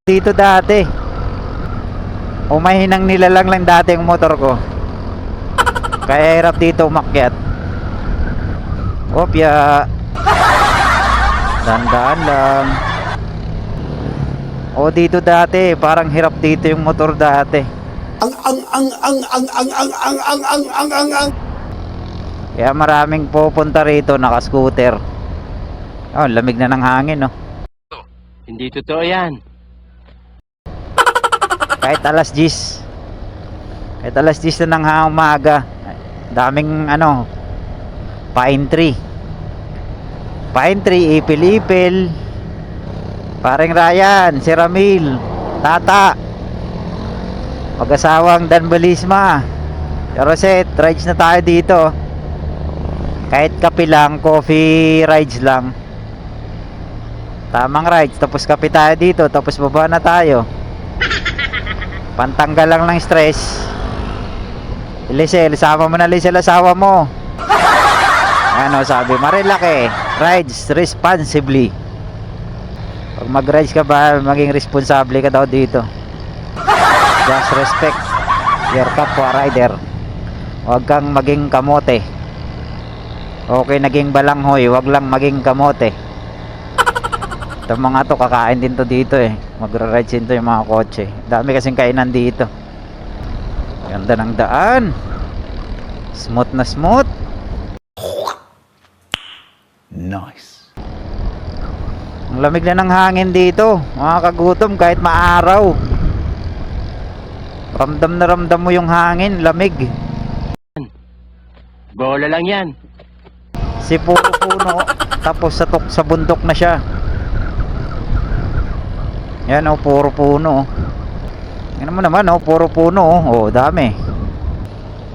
Dito dati. Umahinang nilalang lang dati yung motor ko. Kaya hirap dito umakyat. Opya. Dandaan lang. O dito dati, parang hirap dito yung motor dati. Kaya maraming pupunta rito naka-scooter. Oh, lamig na ng hangin, no. Hindi totoo yan. Kahit alas 10. Kahit alas 10 na ng umaga. Daming pine tree. Pine tree, ipil-ipil. Paring Ryan, si Ramil, Tata, mag-asawang Dan Balisma, Roset, rides na tayo dito. Kahit kape lang, coffee rides lang. Tamang rides, tapos kape tayo dito, tapos baba na tayo. Pantanggal lang ng stress. Lisel, sama mo na Lisel, asawa mo. Ano sabi, Marilaki, rides responsibly. Pag mag-rides ka ba, maging responsable ka daw dito. Just respect your kapwa rider. Huwag kang maging kamote. Okay, naging balanghoy, huwag lang maging kamote. Itong mga to, kakain din to dito eh. Magra-rides din to yung mga kotse. Dami kasing kainan dito. Ganda ng daan. Smooth na smooth. Nice. Ang lamig na ng hangin dito, mga kagutom, kahit maaraw. Ramdam na ramdam mo yung hangin, lamig. Bola lang yan. Si puro puno, tapos sa bundok na siya. Yan o, puro puno. Yan mo naman o, puro puno o, dami.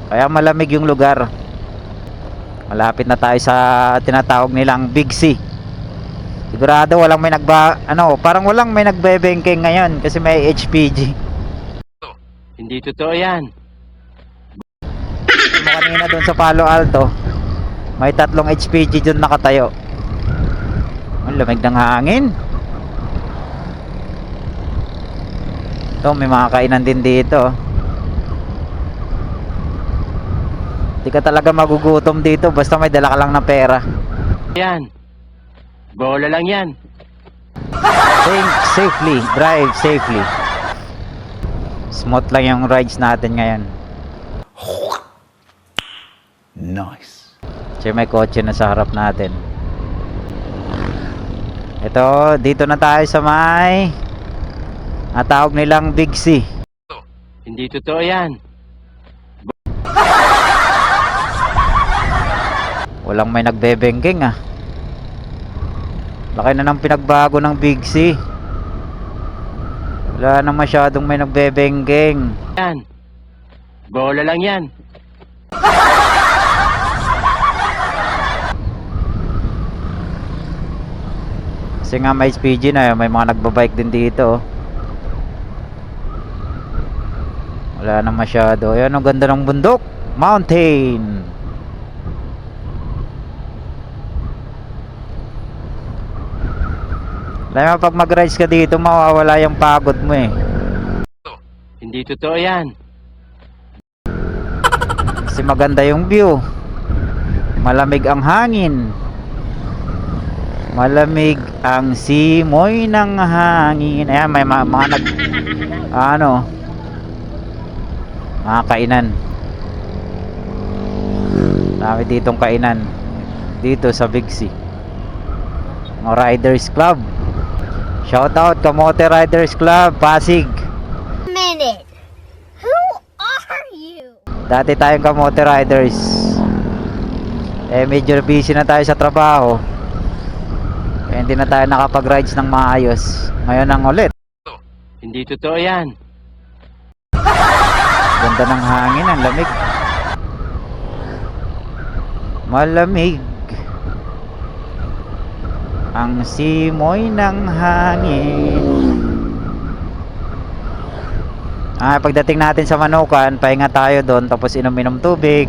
Kaya malamig yung lugar. Malapit na tayo sa tinatawag nilang Big C. Sigurado walang may parang walang may nagbebengking ngayon kasi may HPG. Hindi totoo yan. Kanina doon sa Palo Alto, may 3 HPG doon nakatayo. Ang lamig ng hangin. Ito, may mga kainan din dito. Hindi ka talaga magugutom dito basta may dala ka lang ng pera. Yan. Bola lang yan. Think safely, drive safely. Smooth lang yung rides natin ngayon. Nice. Kasi may kotse na sa harap natin. Ito, dito na tayo sa may tawag nilang Big C. Hindi totoo yan. Walang may nagbebengking ah. Laki na ng pinagbago ng Big C. Wala na masyadong may nagbebengking. Yan. Bola lang yan. Kasi nga may HPG na, may mga nagbabike din dito. Wala na masyado. Ayan, ang ganda ng bundok. Mountain. Alam mo, pag mag-rides ka dito, mawawala yung pagod mo eh. Hindi totoo yan. Kasi maganda yung view. Malamig ang hangin. Malamig ang simoy ng hangin. Ayan, may mga mga kainan. Dami ditong kainan. Dito sa Big C. Mga Riders Club. Shout out Kamote Riders Club, Pasig. Minute. Who are you? Dati tayong Kamote Riders. Medyo busy na tayo sa trabaho. Kaya hindi na tayo nakapag-rides ng maayos. Ngayon ang ulit. Hindi totoo yan. Ganda ng hangin, ang lamig. Malamig ang simoy ng hangin. Pagdating natin sa Manukan, pahinga tayo doon, tapos inom-inom tubig,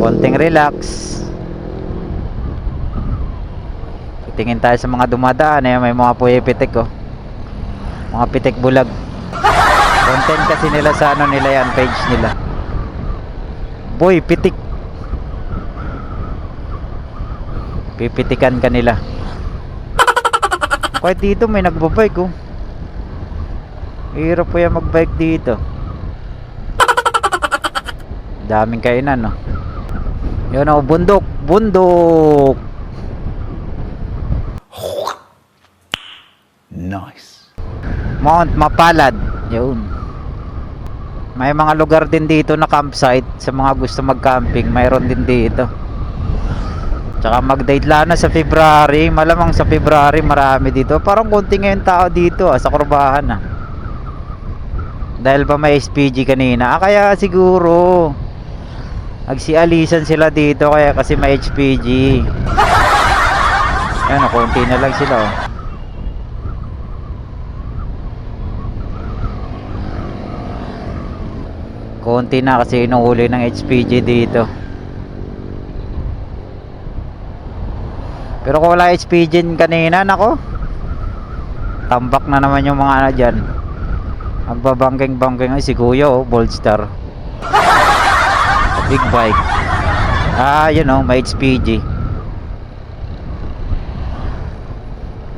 konting relax. Tingin tayo sa mga dumadaan. May mga puyepitik oh. Mga pitik bulag. Content kasi nila sa ano nila yan, page nila. Boy, pitik. Pipitikan ka nila. Kahit dito may nagbabike oh. Hirap po yan magbike dito. Daming kainan no. Yun oh, bundok. Bundok. Nice. Mount Mapalad. Yun. May mga lugar din dito na campsite sa mga gusto mag-camping. Mayroon din dito. Tsaka mag-date lang na sa February. Malamang sa February marami dito. Parang konti ngayon tao dito sa Kurbahan ah. Dahil ba may SPG kanina? Kaya siguro nagsialisan sila dito kaya kasi may HPG. Yan o, konti na lang sila oh. Konti na kasi inuuli ng HPG dito. Pero kung wala HPG kanina, nako, tambak na naman yung mga ano dyan. Magbabangking-bangking ay si Kuya oh, Boldstar. Big bike. Yun oh, may HPG.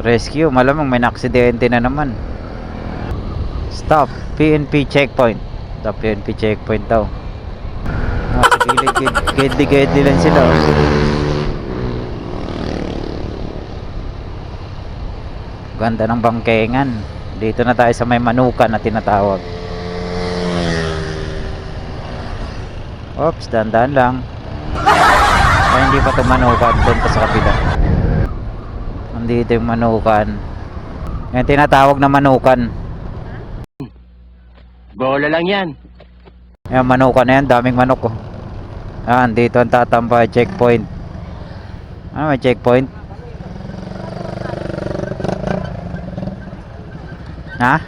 Rescue, malamang may naksidente na naman. Stop, PNP checkpoint. Stop, PNP checkpoint daw. Sa gilid, gedli lang sila oh. Ganda ng bangkengan. Dito na tayo sa may manukan na tinatawag. Oops, dandan lang. Ay, hindi pa ito manukan. Doon pa sa kabila. Nandito yung manukan. Yan tinatawag na manukan. Bola lang yan. Yan, manukan na yan. Daming manok oh. Yan, dito ang tatambay. Checkpoint. Ano may checkpoint? Ha?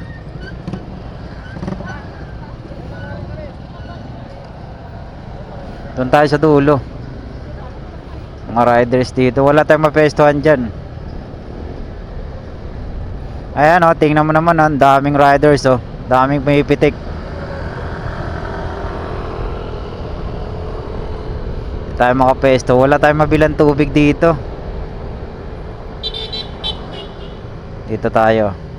Doon tayo sa dulo. Mga riders dito. Wala tayong mapestuhan dyan. Ayan o, tingnan mo naman ang daming riders o. Daming pumipitik. Hindi tayo makapesto. Wala tayong mabilang tubig dito. Dito tayo.